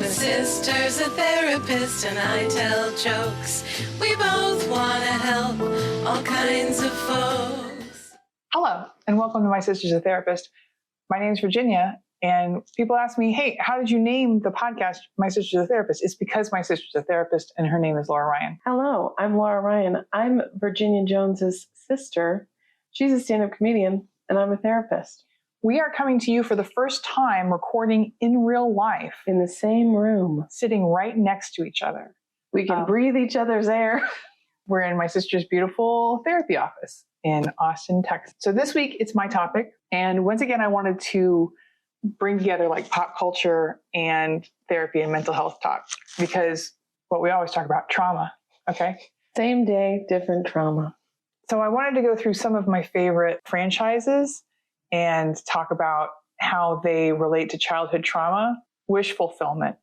sister's a therapist and I tell jokes. We both want to help all kinds of folks. Hello, and welcome to My Sister's a Therapist. My name is Virginia, and people ask me, hey, how did you name the podcast My Sister's a Therapist? It's because my sister's a therapist, and her name is Laura Ryan. Hello, I'm Laura Ryan. I'm Virginia Jones's sister. She's a stand-up comedian, and I'm a therapist. We are coming to you for the first time recording in real life. In the same room. Sitting right next to each other. We can breathe each other's air. We're in my sister's beautiful therapy office in Austin, Texas. So this week, it's my topic. And once again, I wanted to bring together like pop culture and therapy and mental health talk. Because what we always talk about, trauma, okay? Same day, different trauma. So I wanted to go through some of my favorite franchises and talk about how they relate to childhood trauma, wish fulfillment.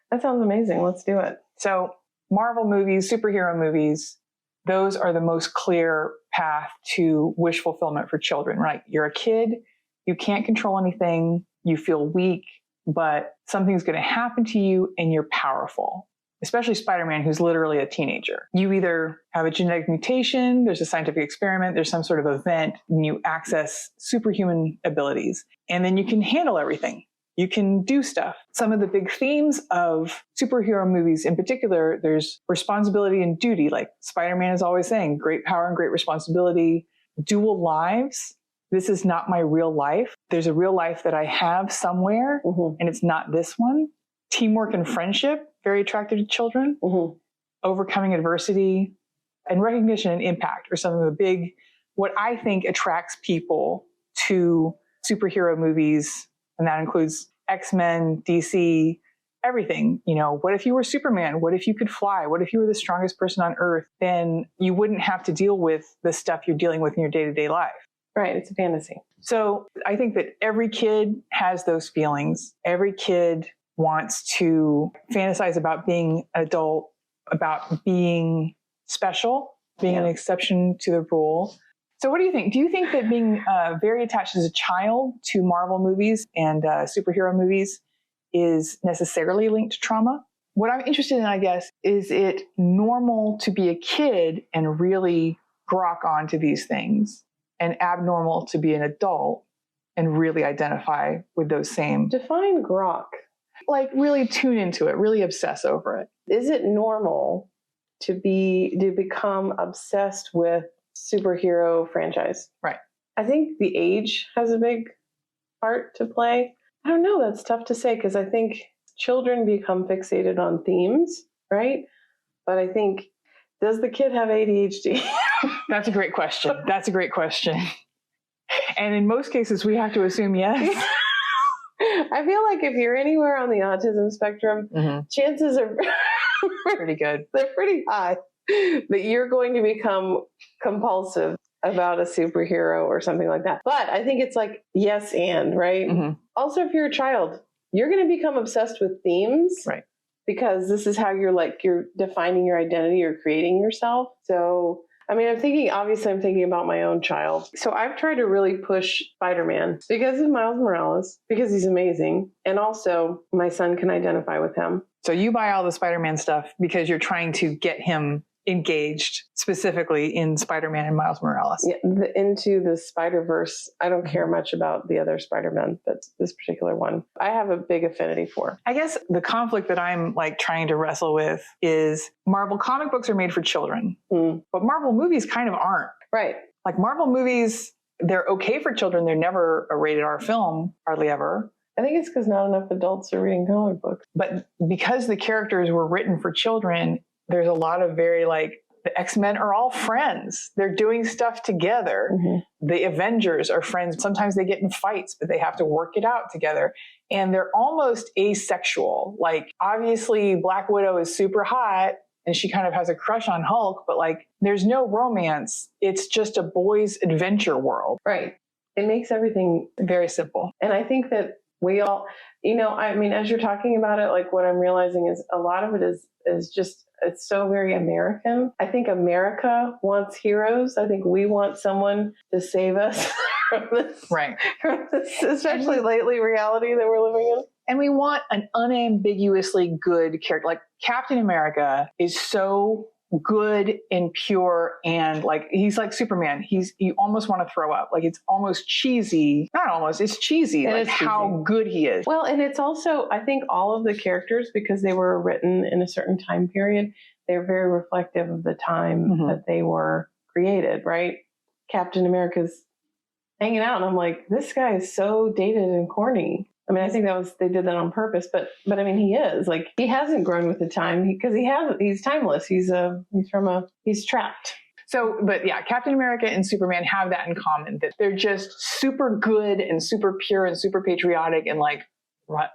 That sounds amazing. Let's do it. So Marvel movies, superhero movies, those are the most clear path to wish fulfillment for children, right? You're a kid, you can't control anything, you feel weak, but something's going to happen to you and you're powerful. Especially Spider-Man, who's literally a teenager. You either have a genetic mutation, there's a scientific experiment, there's some sort of event, and you access superhuman abilities. And then you can handle everything. You can do stuff. Some of the big themes of superhero movies in particular, there's responsibility and duty. Like Spider-Man is always saying, great power and great responsibility, dual lives. This is not my real life. There's a real life that I have somewhere, and it's not this one. Teamwork and friendship, very attractive to children. Overcoming adversity and recognition and impact are some of the big, what I think attracts people to superhero movies. And that includes X-Men, DC, everything. You know, what if you were Superman? What if you could fly? What if you were the strongest person on earth? Then you wouldn't have to deal with the stuff you're dealing with in your day-to-day life. Right. It's a fantasy. So I think that every kid has those feelings. Every kid wants to fantasize about being an adult, about being special, being an exception to the rule. So what do you think? Do you think that being very attached as a child to Marvel movies and superhero movies is necessarily linked to trauma? What I'm interested in, I guess, is it normal to be a kid and really grok onto these things, and abnormal to be an adult and really identify with those same... Define grok. Like really tune into it, really obsess over it. Is it normal to become obsessed with superhero franchise? Right. I think the age has a big part to play. I don't know. That's tough to say because I think children become fixated on themes, right? But I think, does the kid have ADHD? That's a great question. And in most cases, we have to assume yes. I feel like if you're anywhere on the autism spectrum, chances are pretty good. They're pretty high that you're going to become compulsive about a superhero or something like that. But I think it's like yes and, right? Also, if you're a child, you're going to become obsessed with themes. Right. Because this is how you're defining your identity or creating yourself. So, I mean, I'm thinking about my own child. So I've tried to really push Spider-Man because of Miles Morales, because he's amazing. And also my son can identify with him. So you buy all the Spider-Man stuff because you're trying to get him engaged specifically in Spider-Man and Miles Morales. Yeah, into the Spider-Verse. I don't care much about the other Spider-Man, but this particular one, I have a big affinity for. I guess the conflict that I'm like trying to wrestle with is Marvel comic books are made for children, but Marvel movies kind of aren't. Right. Like Marvel movies, they're okay for children. They're never a rated R film, hardly ever. I think it's because not enough adults are reading comic books. But because the characters were written for children, there's a lot of very like, the X-Men are all friends. They're doing stuff together. The Avengers are friends. Sometimes they get in fights, but they have to work it out together. And they're almost asexual. Like, obviously, Black Widow is super hot, and she kind of has a crush on Hulk, but like, there's no romance. It's just a boys' adventure world. Right. It makes everything very simple. And I think that we all, I mean, as you're talking about it, like what I'm realizing is a lot of it is just, it's so very American. I think America wants heroes. I think we want someone to save us from this, right? From this, especially lately, reality that we're living in. And we want an unambiguously good character. Like Captain America is so good and pure, and like he's like Superman. You almost want to throw up. Like it's almost cheesy. Not almost, it's cheesy. Like how good he is. Well, and it's also, I think all of the characters, because they were written in a certain time period, they're very reflective of the time that they were created, right? Captain America's hanging out, and I'm like, this guy is so dated and corny. I mean, I think they did that on purpose, but I mean, he is like, he hasn't grown with the time because he's timeless. He's trapped. So, but yeah, Captain America and Superman have that in common, that they're just super good and super pure and super patriotic and like rah.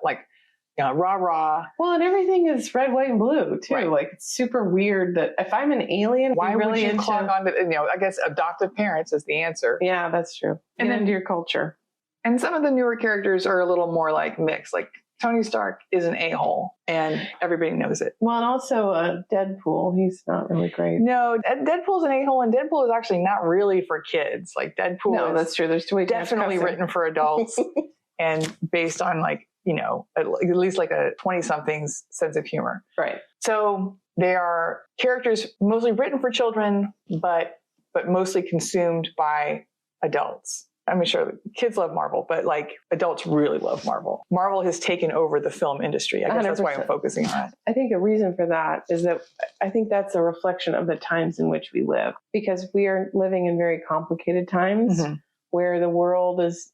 Well, and everything is red, white, and blue too. Right. Like it's super weird that if I'm an alien, why would you clog on to, I guess adoptive parents is the answer. Yeah, that's true. And then into your culture. And some of the newer characters are a little more like mixed. Like Tony Stark is an a-hole and everybody knows it. Well, and also Deadpool, he's not really great. No, Deadpool's an a-hole, and Deadpool is actually not really for kids. Like Deadpool no, that's true. There's definitely written for adults and based on like, at least like a 20-something's sense of humor. Right. So they are characters mostly written for children, but mostly consumed by adults. I mean, sure, kids love Marvel, but like adults really love Marvel. Marvel has taken over the film industry. I guess 100%. That's why I'm focusing on it. I think the reason for that is that I think that's a reflection of the times in which we live, because we are living in very complicated times where the world is,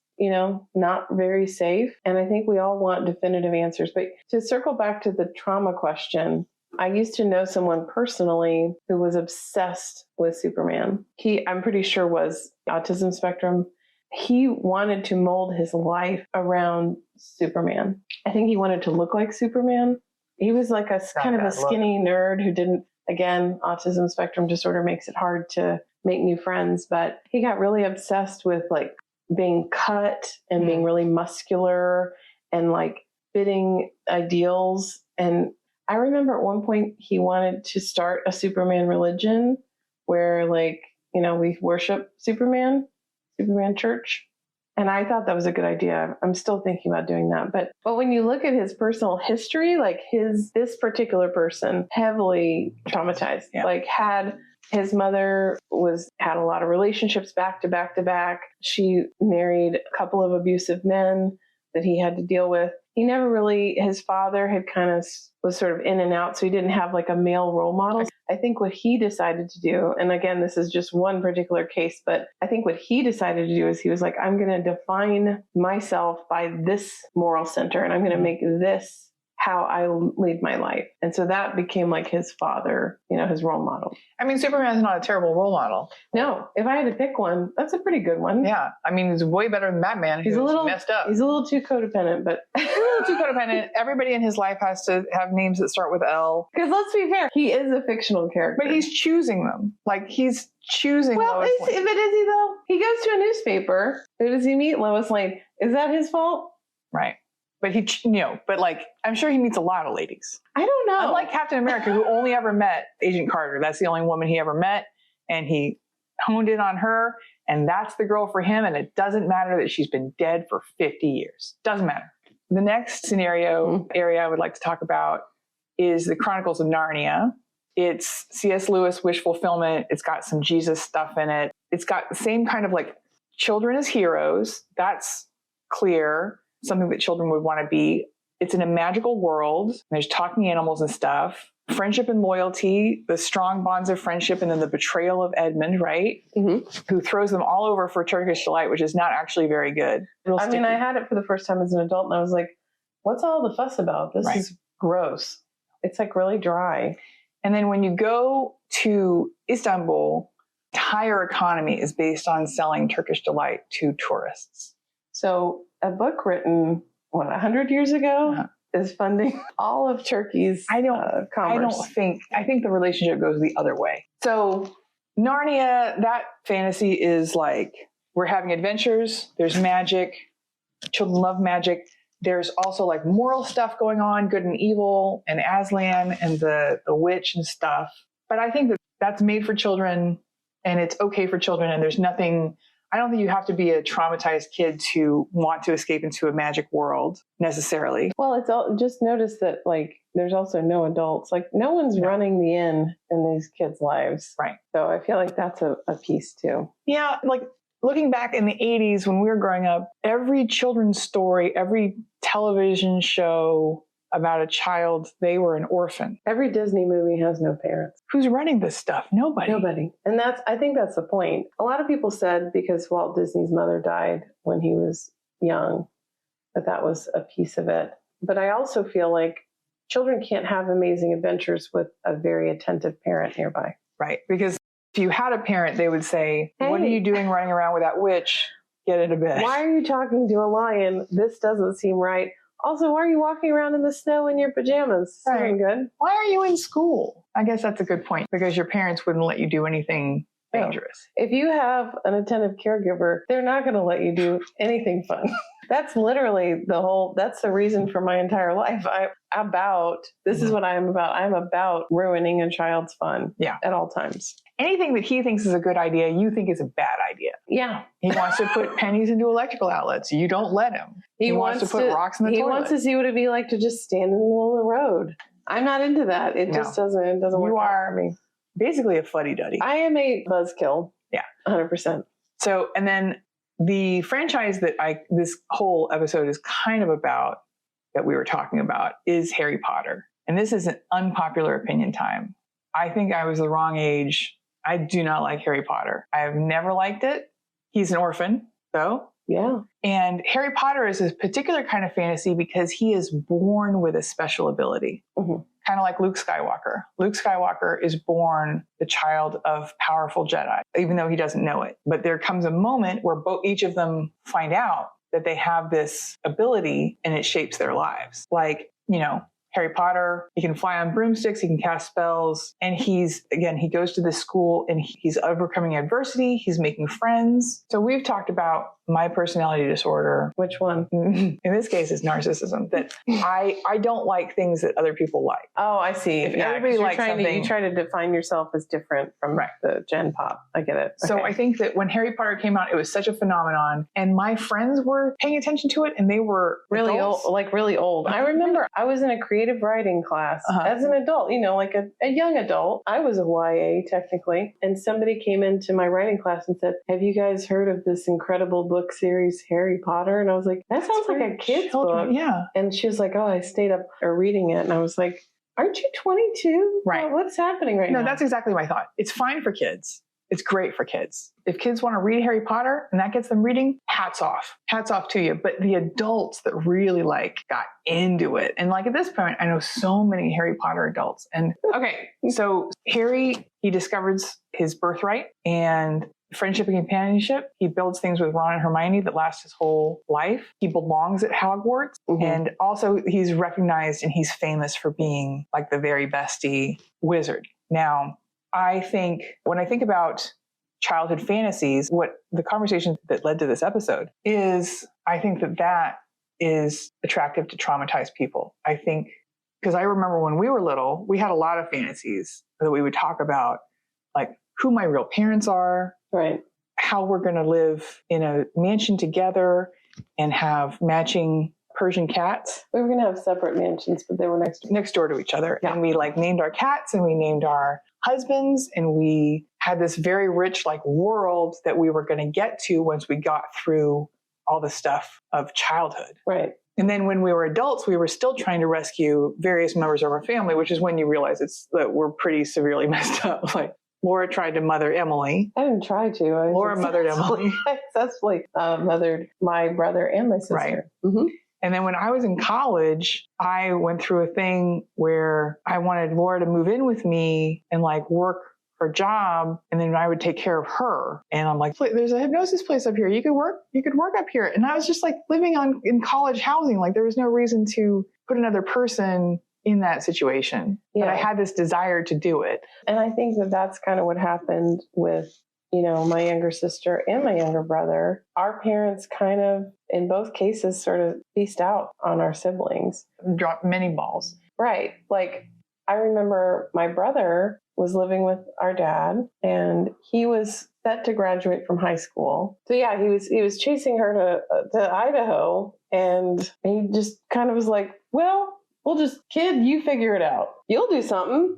not very safe. And I think we all want definitive answers. But to circle back to the trauma question, I used to know someone personally who was obsessed with Superman. He, I'm pretty sure, was autism spectrum. He wanted to mold his life around Superman. I think he wanted to look like Superman. He was like a kind of a skinny nerd who didn't, again, autism spectrum disorder makes it hard to make new friends, but he got really obsessed with like being cut and being really muscular and like fitting ideals. And I remember at one point he wanted to start a Superman religion where like, we worship Superman church. And I thought that was a good idea. I'm still thinking about doing that. But when you look at his personal history, like this particular person heavily traumatized, like his mother had a lot of relationships back to back to back. She married a couple of abusive men that he had to deal with. He never really, his father had kind of was sort of in and out. So he didn't have like a male role model. I think what he decided to do, and again, this is just one particular case, but I think what he decided to do is he was like, I'm going to define myself by this moral center and I'm going to make this how I lead my life. And so that became like his father, his role model. I mean, Superman's not a terrible role model. No, if I had to pick one, that's a pretty good one. Yeah. I mean, he's way better than Batman. He's a little messed up. He's a little too codependent, but he's a little too codependent. Everybody in his life has to have names that start with L. Because let's be fair, he is a fictional character. But he's choosing them. Like he's choosing Lois Lane. But is he though? He goes to a newspaper. Who does he meet? Lois Lane. Is that his fault? Right. But but like, I'm sure he meets a lot of ladies. I don't know. Unlike Captain America, who only ever met Agent Carter. That's the only woman he ever met. And he honed in on her. And that's the girl for him. And it doesn't matter that she's been dead for 50 years. Doesn't matter. The next scenario area I would like to talk about is the Chronicles of Narnia. It's C.S. Lewis wish fulfillment. It's got some Jesus stuff in it. It's got the same kind of like children as heroes. That's clear. Something that children would want to be. It's in a magical world. There's talking animals and stuff. Friendship and loyalty, the strong bonds of friendship, and then the betrayal of Edmund, right? Who throws them all over for Turkish delight, which is not actually very good. I mean, I had it for the first time as an adult, and I was like, what's all the fuss about? This is gross. It's like really dry. And then when you go to Istanbul, the entire economy is based on selling Turkish delight to tourists. So a book written, 100 years ago is funding all of Turkey's commerce. I think the relationship goes the other way. So Narnia, that fantasy is like, we're having adventures. There's magic. Children love magic. There's also like moral stuff going on, good and evil, and Aslan and the witch and stuff. But I think that that's made for children and it's okay for children. And there's nothing, I don't think you have to be a traumatized kid to want to escape into a magic world necessarily. Well, it's all, just notice that like there's also no adults. Like no one's running the inn in these kids' lives. Right. So I feel like that's a piece too. Yeah, like looking back in the 80s when we were growing up, every children's story, every television show about a child, they were an orphan. Every Disney movie has no parents. Who's running this stuff? Nobody. And I think that's the point. A lot of people said because Walt Disney's mother died when he was young, that was a piece of it. But I also feel like children can't have amazing adventures with a very attentive parent nearby. Right. Because if you had a parent, they would say, Hey, what are you doing running around with that witch? Get into bed. why are you talking to a lion? This doesn't seem right. Also, why are you walking around in the snow in your pajamas? Right. Isn't good. Why are you in school? I guess that's a good point because your parents wouldn't let you do anything dangerous. If you have an attentive caregiver, they're not going to let you do anything fun. That's literally that's the reason for my entire life. This is what I am about. I'm about ruining a child's fun at all times. Anything that he thinks is a good idea, you think is a bad idea. Yeah. He wants to put pennies into electrical outlets. You don't let him. He wants to put rocks in the toilet. He wants to see what it'd be like to just stand in the middle of the road. I'm not into that. It just doesn't work out for me. Basically a fuddy-duddy. I am a buzzkill. Yeah. 100%. So, and then the franchise that this whole episode is kind of about, that we were talking about, is Harry Potter. And this is an unpopular opinion time. I think I was the wrong age. I do not like Harry Potter. I have never liked it. He's an orphan, though. Yeah. And Harry Potter is a particular kind of fantasy because he is born with a special ability. Mm-hmm. Kind of like Luke Skywalker. Luke Skywalker is born the child of powerful Jedi, even though he doesn't know it. But there comes a moment where each of them find out that they have this ability and it shapes their lives. Like, Harry Potter, he can fly on broomsticks, he can cast spells, and he goes to this school and he's overcoming adversity, he's making friends. So we've talked about my personality disorder. Which one? In this case, is narcissism. That I don't like things that other people like. Oh, I see. If everybody likes something, you try to define yourself as different from the Gen Pop. I get it. Okay. So I think that when Harry Potter came out, it was such a phenomenon, and my friends were paying attention to it, and they were really adults. really old. I remember I was in a creative writing class as an adult, like a young adult. I was a YA technically, and somebody came into my writing class and said, "Have you guys heard of this incredible book series, Harry Potter?" And I was like, "That sounds like a kid's book." Yeah. And she was like, "Oh, I stayed up reading it," and I was like, "Aren't you 22? Right. What's happening right now?" No, that's exactly my thought. It's fine for kids. It's great for kids. If kids want to read Harry Potter and that gets them reading, hats off. Hats off to you. But the adults that really got into it. And at this point, I know so many Harry Potter adults. And okay, so Harry, he discovers his birthright and friendship and companionship. He builds things with Ron and Hermione that last his whole life. He belongs at Hogwarts. Mm-hmm. And also he's recognized and he's famous for being the very bestie wizard. Now, I think when I think about childhood fantasies, what the conversation that led to this episode is, I think that is attractive to traumatized people. I think, because I remember when we were little, we had a lot of fantasies that we would talk about, who my real parents are, right? How we're going to live in a mansion together and have matching Persian cats. We were going to have separate mansions, but they were next door to each other. Yeah. And we named our cats and we named our husbands, and we had this very rich world that we were going to get to once we got through all the stuff of childhood. Right. And then when we were adults, we were still trying to rescue various members of our family, which is when you realize that we're pretty severely messed up. Laura tried to mother Emily. I didn't try to. Laura mothered Emily. I successfully mothered my brother and my sister. Right. Mm-hmm. And then when I was in college, I went through a thing where I wanted Laura to move in with me and work her job, and then I would take care of her. And I'm like, there's a hypnosis place up here. You could work up here. And I was just living in college housing. There was no reason to put another person in that situation. Yeah. But I had this desire to do it. And I think that's kind of what happened with my younger sister and my younger brother. Our parents kind of, in both cases, sort of pieced out on our siblings. Dropped many balls. Right. I remember my brother was living with our dad, and he was set to graduate from high school. So yeah, he was chasing her to Idaho, and he just kind of was like, well, we'll just, kid, you figure it out. You'll do something.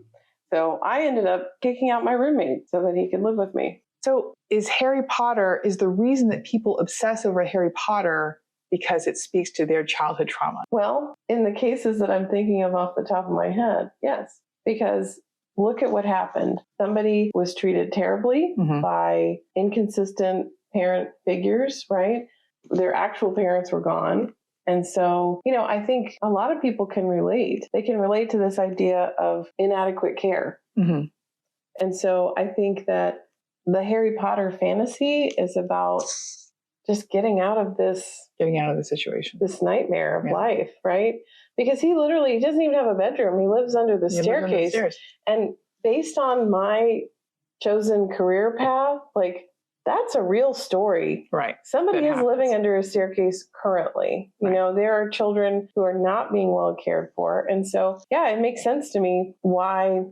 So I ended up kicking out my roommate so that he could live with me. So is the reason that people obsess over Harry Potter because it speaks to their childhood trauma? Well, in the cases that I'm thinking of off the top of my head, yes, because look at what happened. Somebody was treated terribly by inconsistent parent figures, right? Their actual parents were gone. And so, I think a lot of people can relate. They can relate to this idea of inadequate care. And so I think that the Harry Potter fantasy is about just getting out of the situation, this nightmare of life, right? Because he doesn't even have a bedroom. He lives under the staircase. And based on my chosen career path, that's a real story. Right. Somebody is living under a staircase currently. There are children who are not being well cared for. And so, yeah, it makes sense to me why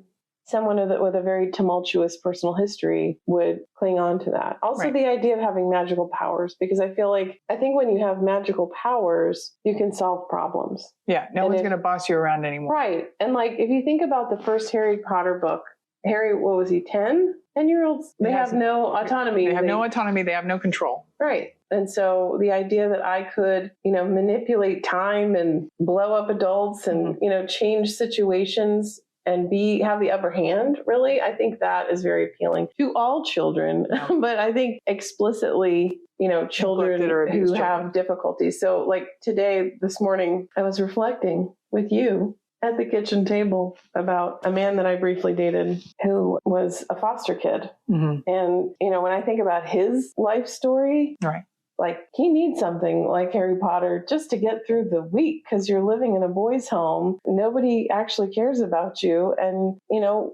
someone with a very tumultuous personal history would cling on to that. Also, the idea of having magical powers, because I think when you have magical powers, you can solve problems. Yeah, no one's going to boss you around anymore. Right. And if you think about the first Harry Potter book, Harry, what was he, 10? 10-year-olds, they have no autonomy. They have no autonomy. They have no control. Right. And so the idea that I could, manipulate time and blow up adults and, change situations and have the upper hand, really, I think that is very appealing to all children. But I think explicitly, children who have difficulties. So this morning, I was reflecting with you at the kitchen table about a man that I briefly dated who was a foster kid. And, when I think about his life story, he needs something like Harry Potter just to get through the week, because you're living in a boys' home. Nobody actually cares about you, and,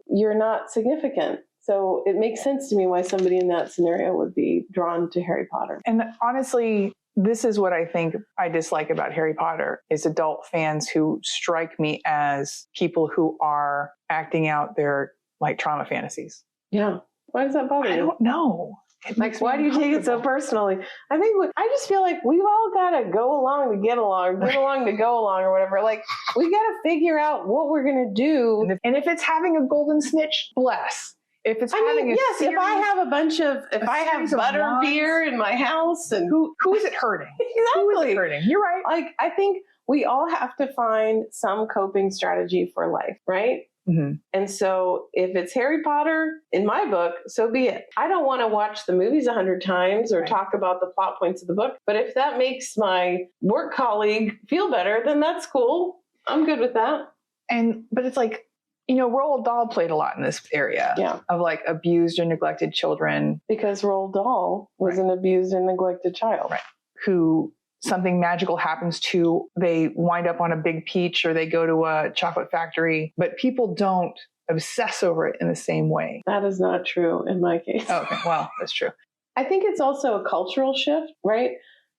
you're not significant. So it makes sense to me why somebody in that scenario would be drawn to Harry Potter. And honestly, this is what I think I dislike about Harry Potter is adult fans who strike me as people who are acting out their trauma fantasies. Yeah. Why does that bother you? I don't know. Why do you take it so personally? I just feel like we've all got to go along to get along, get along to go along, or whatever. We got to figure out what we're going to do. And if it's having a golden snitch, bless. If it's if I have butter beer in my house, and who is it hurting? Exactly. Who is it hurting? You're right. I think we all have to find some coping strategy for life, right? And so if it's Harry Potter, in my book, so be it. I don't want to watch the movies 100 times or talk about the plot points of the book. But if that makes my work colleague feel better, then that's cool. I'm good with that. But it's Roald Dahl played a lot in this area of abused or neglected children. Because Roald Dahl was an abused and neglected child. Right. Who something magical happens to, they wind up on a big peach or they go to a chocolate factory, but people don't obsess over it in the same way. That is not true in my case. Okay, well, that's true. I think it's also a cultural shift, right?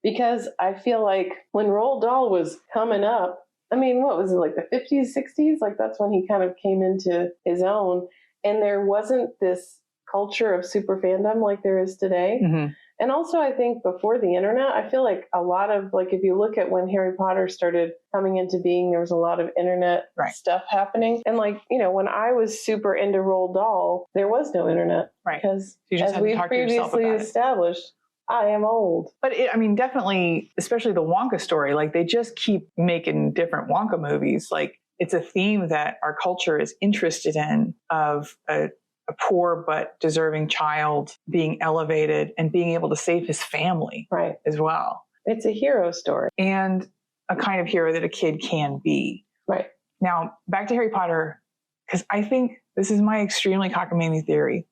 Because I feel like when Roald Dahl was coming up, what was it, the 50s, 60s? That's when he kind of came into his own. And there wasn't this culture of super fandom like there is today. And also, I think before the internet, I feel like a lot of, if you look at when Harry Potter started coming into being, there was a lot of internet stuff happening. And when I was super into Roald Dahl, there was no internet. Right. Because as we previously established, I am old. But definitely, especially the Wonka story, they just keep making different Wonka movies. It's a theme that our culture is interested in, of a poor but deserving child being elevated and being able to save his family as well. It's a hero story. And a kind of hero that a kid can be. Right. Now, back to Harry Potter, because I think this is my extremely cockamamie theory.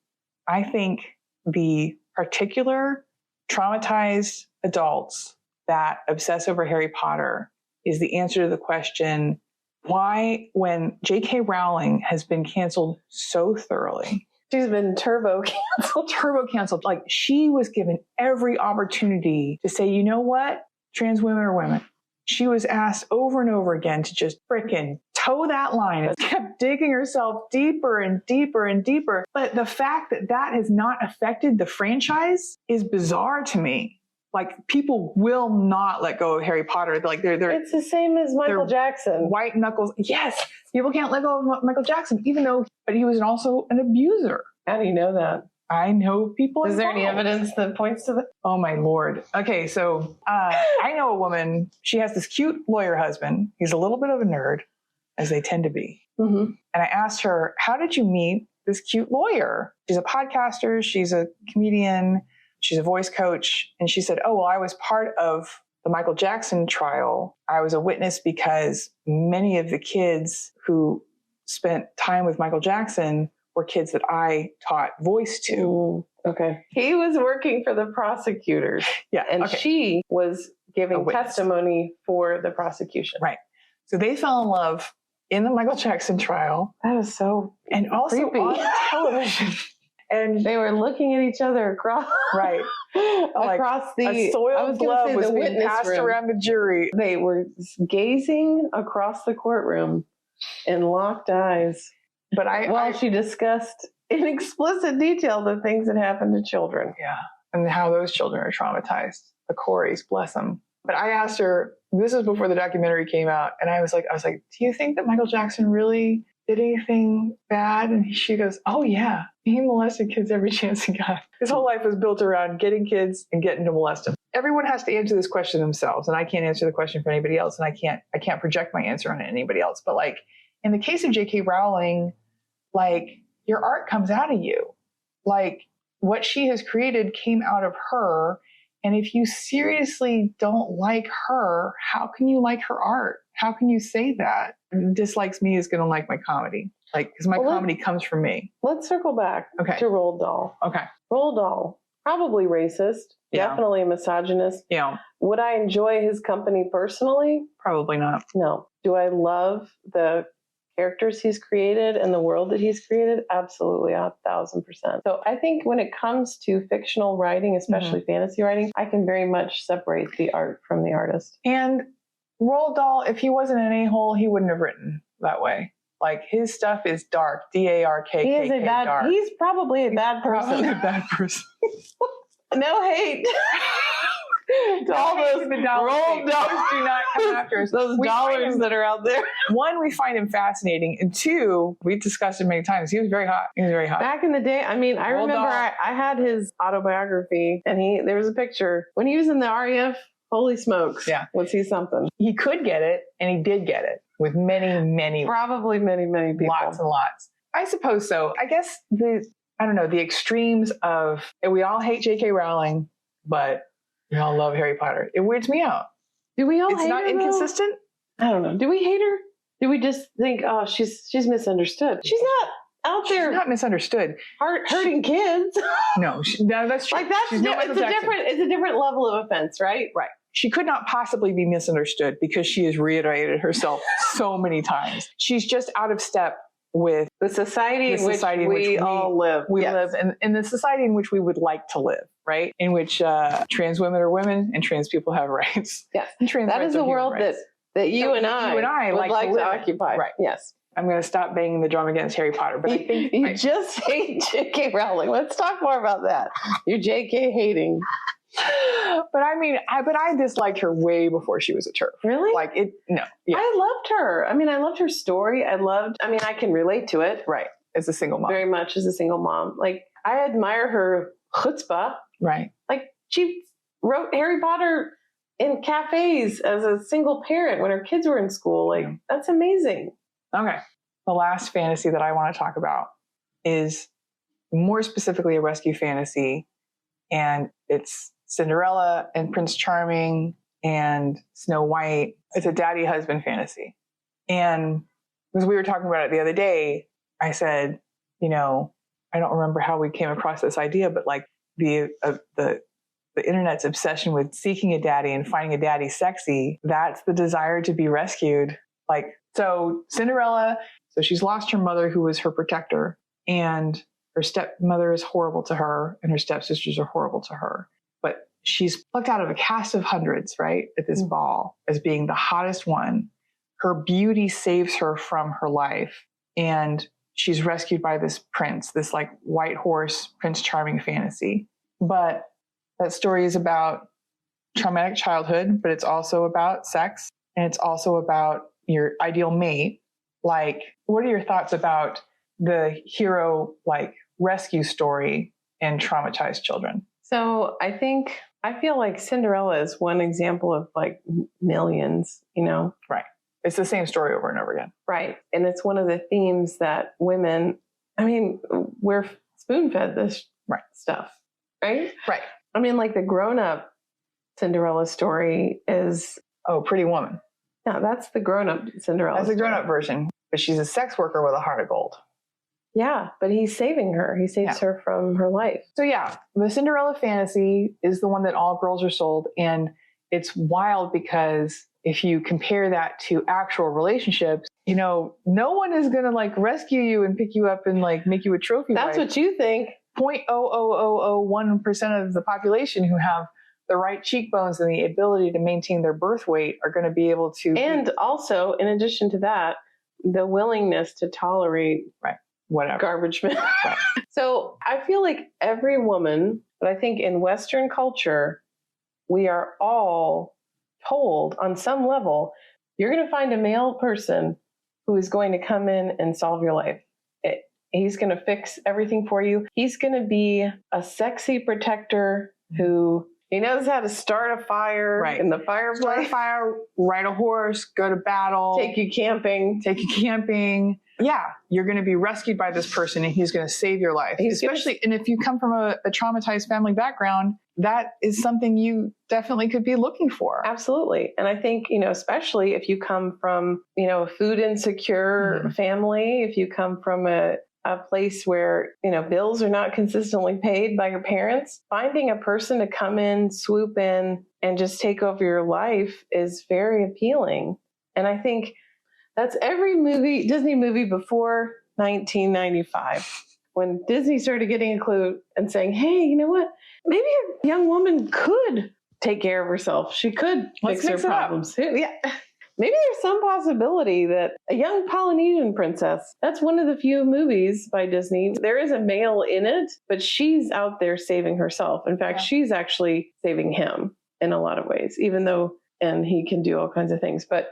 I think the particular traumatized adults that obsess over Harry Potter is the answer to the question, why, when J.K. Rowling has been canceled so thoroughly, she's been turbo canceled. She was given every opportunity to say, you know what? Trans women are women. She was asked over and over again to just frickin' toe that line and kept digging herself deeper and deeper and deeper. But the fact that that has not affected the franchise is bizarre to me. Like, people will not let go of Harry Potter. Like, they're It's the same as Michael Jackson. White knuckles. Yes, people can't let go of Michael Jackson, but he was also an abuser. How do you know that? I know people. Is there any involved. evidence that points to that? Oh my Lord. Okay, so I know a woman. She has this cute lawyer husband. He's a little bit of a nerd, as they tend to be. Mm-hmm. And I asked her, how did you meet this cute lawyer? She's a podcaster. She's a comedian. She's a voice coach. And she said, oh, well, I was part of the Michael Jackson trial. I was a witness because many of the kids who spent time with Michael Jackson were kids that I taught voice to. Ooh, okay. He was working for the prosecutors. Yeah. And okay. she was giving testimony for the prosecution. Right. So they fell in love in the Michael Jackson trial. That is so and also creepy. on television. And they were looking at each other across right across the a soiled glove was being passed around the jury. They were gazing across the courtroom in locked eyes. But while she discussed in explicit detail the things that happened to children. Yeah. And how those children are traumatized. The Coreys, bless them. But I asked her, this is before the documentary came out, and I was like, do you think that Michael Jackson really did anything bad? And she goes, oh yeah, he molested kids every chance he got. His whole life was built around getting kids and getting to molest them. Everyone has to answer this question themselves, and I can't answer the question for anybody else, and I can't project my answer on anybody else. But like in the case of J.K. Rowling, like your art comes out of you. Like what she has created came out of her. And if you seriously don't like her, how can you like her art? How can you say that? Dislikes me is going to like my comedy. Like, because my comedy comes from me. Let's circle back to Roald Dahl. Okay. Roald Dahl, probably racist, definitely a misogynist. Yeah. Would I enjoy his company personally? Probably not. No. Do I love the characters he's created and the world that he's created? Absolutely, 1,000%. So I think when it comes to fictional writing, especially fantasy writing, I can very much separate the art from the artist. And Roald Dahl, if he wasn't an a-hole, he wouldn't have written that way. Like his stuff is dark, D-A-R-K. He is dark. He's probably a bad person. Probably a bad person. No hate. To all those Roald Dahl, do not come after us. Those dollars that are out there. One, we find him fascinating, and two, we've discussed it many times. He was very hot. Back in the day, I mean, I remember I had his autobiography, and there was a picture when he was in the RAF. Holy smokes! Yeah, was he something? He could get it, and he did get it with many, probably many people, lots and lots. I suppose so. I guess the extremes of, and we all hate J.K. Rowling, but we all love Harry Potter. It weirds me out. Do we all hate her? It's not inconsistent? I don't know. Do we hate her? Do we just think, oh, she's misunderstood? She's not out there. She's not misunderstood. Hurting kids. No, that's true. Like it's a different level of offense, right? Right. She could not possibly be misunderstood because she has reiterated herself so many times. She's just out of step with the society in which we all live. We live in the society in which we would like to live, right? In which trans women are women and trans people have rights. Yes. And trans that is a world that you and I would like to occupy. Right. Yes. I'm going to stop banging the drum against Harry Potter, but I think you just hate J.K. Rowling. Let's talk more about that. You're J.K. hating. But I mean, I disliked her way before she was a TERF. Really? No. Yeah. I loved her. I mean, I loved her story. I can relate to it. Right. As a single mom. Very much as a single mom. Like, I admire her chutzpah. Right. Like, she wrote Harry Potter in cafes as a single parent when her kids were in school. Like, that's amazing. Okay. The last fantasy that I want to talk about is more specifically a rescue fantasy. And it's Cinderella and Prince Charming and Snow White. It's a daddy husband fantasy. And because we were talking about it the other day, I said, I don't remember how we came across this idea, but like the internet's obsession with seeking a daddy and finding a daddy sexy, that's the desire to be rescued. Like, so Cinderella, so she's lost her mother who was her protector, and her stepmother is horrible to her, and her stepsisters are horrible to her. But she's plucked out of a cast of hundreds, right, at this ball as being the hottest one. her beauty saves her from her life. And she's rescued by this prince, this like white horse, Prince Charming fantasy. But that story is about traumatic childhood, but it's also about sex, and it's also about your ideal mate. Like, what are your thoughts about the hero like rescue story and traumatized children? So I feel like Cinderella is one example of like millions, you know? Right. It's the same story over and over again. Right. And it's one of the themes that women, I mean, we're spoon fed this stuff, right? Right. I mean, like the grown up Cinderella story is. Oh, Pretty Woman. Yeah, that's the grown up Cinderella. That's the grown up version, but she's a sex worker with a heart of gold. Yeah, but he's saving her. He saves her from her life. So yeah, the Cinderella fantasy is the one that all girls are sold. And it's wild because if you compare that to actual relationships, you know, no one is going to like rescue you and pick you up and like make you a trophy That's wife. what you think. 0.00001% of the population who have the right cheekbones and the ability to maintain their birth weight are going to be able to. And also, in addition to that, the willingness to tolerate whatever garbage men. Right. So I feel like every woman, but I think in Western culture, we are all told on some level, you're going to find a male person who is going to come in and solve your life. He's going to fix everything for you. He's going to be a sexy protector who he knows how to start a fire in the fireplace. Start a fire, ride a horse, go to battle. Take you camping. Yeah, you're going to be rescued by this person and he's going to save your life. And if you come from a traumatized family background, that is something you definitely could be looking for. Absolutely. And I think, you know, especially if you come from, you know, a food insecure family, if you come from a place where, you know, bills are not consistently paid by your parents, finding a person to come in, swoop in, and just take over your life is very appealing. And I think that's every Disney movie before 1995, when Disney started getting a clue and saying, hey, you know what? Maybe a young woman could take care of herself. She could fix her problems. Yeah. Maybe there's some possibility that a young Polynesian princess, that's one of the few movies by Disney. There is a male in it, but she's out there saving herself. In fact, she's actually saving him in a lot of ways, even though, and he can do all kinds of things. But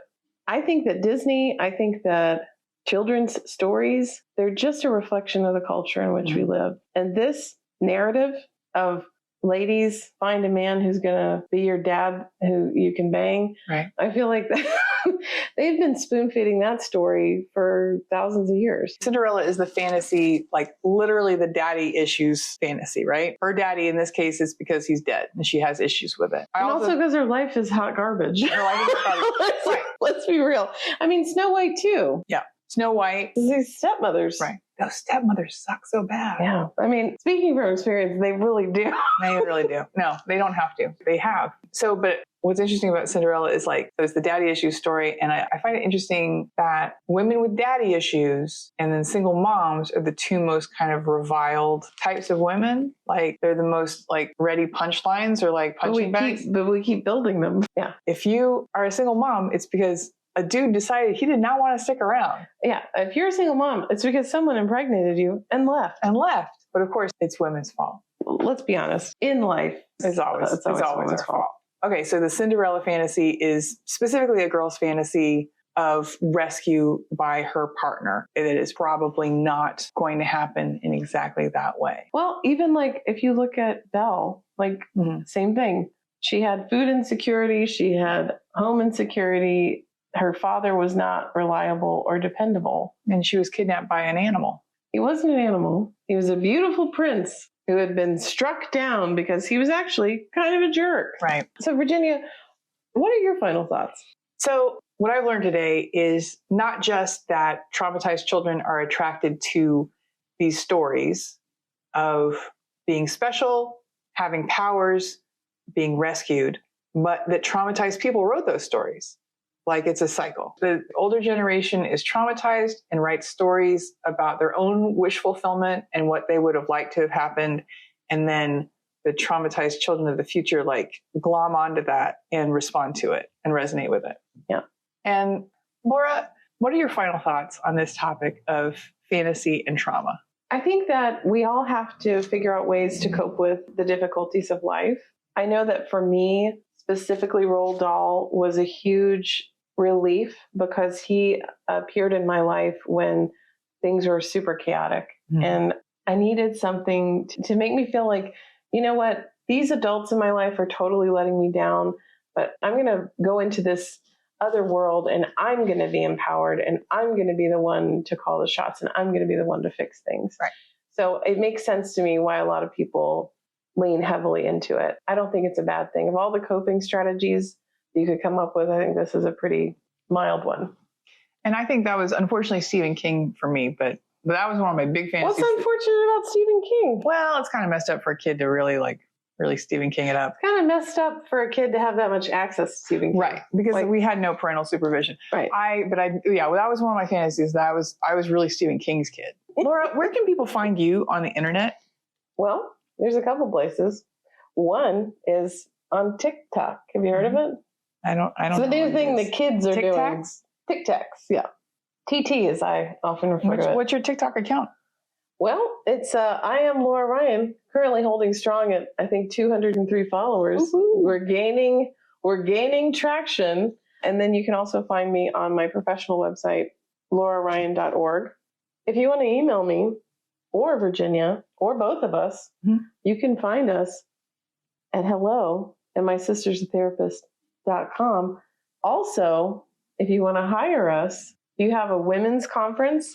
I think that children's stories, they're just a reflection of the culture in which we live. And this narrative of ladies, find a man who's going to be your dad who you can bang. Right. I feel like they've been spoon feeding that story for thousands of years. Cinderella is the fantasy, like literally the daddy issues fantasy, right? Her daddy in this case is because he's dead and she has issues with it. And also because her life is hot garbage. Her life is hot garbage. Let's be real. I mean, Snow White too. Yeah. Snow White. These stepmothers. Right. Those stepmothers suck so bad. Yeah. I mean, speaking from experience, they really do. They really do. No, they don't have to. They have. So, but what's interesting about Cinderella is like, there's the daddy issue story. And I find it interesting that women with daddy issues and then single moms are the two most kind of reviled types of women. Like they're the most like ready punchlines or like punching bags. But we keep building them. Yeah. If you are a single mom, it's because a dude decided he did not want to stick around. Yeah. If you're a single mom, it's because someone impregnated you and left. But of course, it's women's fault. Let's be honest. In life, it's always our fault. Okay, so the Cinderella fantasy is specifically a girl's fantasy of rescue by her partner. It is probably not going to happen in exactly that way. Well, even like if you look at Belle, like same thing. She had food insecurity. She had home insecurity. Her father was not reliable or dependable. And she was kidnapped by an animal. He wasn't an animal. He was a beautiful prince who had been struck down because he was actually kind of a jerk. Right. So, Virginia, what are your final thoughts? So what I've learned today is not just that traumatized children are attracted to these stories of being special, having powers, being rescued, but that traumatized people wrote those stories. Like it's a cycle. The older generation is traumatized and writes stories about their own wish fulfillment and what they would have liked to have happened. And then the traumatized children of the future like glom onto that and respond to it and resonate with it. Yeah. And Laura, what are your final thoughts on this topic of fantasy and trauma? I think that we all have to figure out ways to cope with the difficulties of life. I know that for me, specifically, Roald Dahl was a huge relief because he appeared in my life when things were super chaotic. Mm-hmm. And I needed something to make me feel like, you know what, these adults in my life are totally letting me down, but I'm going to go into this other world and I'm going to be empowered and I'm going to be the one to call the shots and I'm going to be the one to fix things. Right. So it makes sense to me why a lot of people lean heavily into it. I don't think it's a bad thing. Of all the coping strategies you could come up with, I think this is a pretty mild one. And I think that was unfortunately Stephen King for me, but that was one of my big fantasies. What's unfortunate about Stephen King? Well, it's kind of messed up for a kid to really Stephen King it up. It's kind of messed up for a kid to have that much access to Stephen King. Right. Because we had no parental supervision. Right. Well, that was one of my fantasies. I was really Stephen King's kid. Laura, where can people find you on the internet? Well, there's a couple places. One is on TikTok. Have you heard of it? I don't It's the new thing the kids are doing. TikToks? TikToks, yeah. TT, as I often refer to it. What's your TikTok account? Well, it's I am Laura Ryan, currently holding strong at I think 203 followers. Woo-hoo. We're gaining traction, and then you can also find me on my professional website, lauraryan.org. If you want to email me, or Virginia, or both of us, you can find us at hello@mysistersatherapist.com. Also, if you want to hire us, you have a women's conference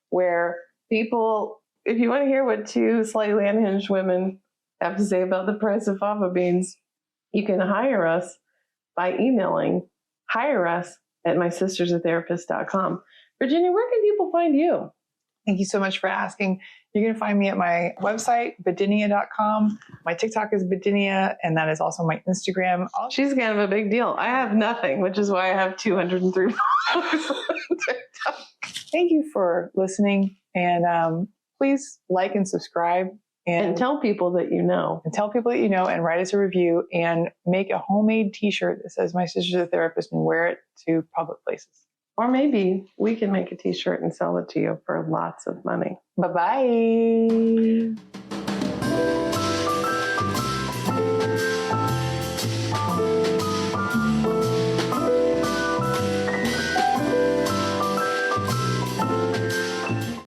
where people, if you want to hear what two slightly unhinged women have to say about the price of fava beans, you can hire us by emailing hireus@mysistersatherapist.com. Virginia, where can people find you? Thank you so much for asking. You can find me at my website, bedinia.com. My TikTok is Bedinia, and that is also my Instagram. She's kind of a big deal. I have nothing, which is why I have 203 followers on TikTok. Thank you for listening, and please like and subscribe. And tell people that you know. And write us a review, and make a homemade t-shirt that says "My Sister's a Therapist" and wear it to public places. Or maybe we can make a t-shirt and sell it to you for lots of money. Bye-bye.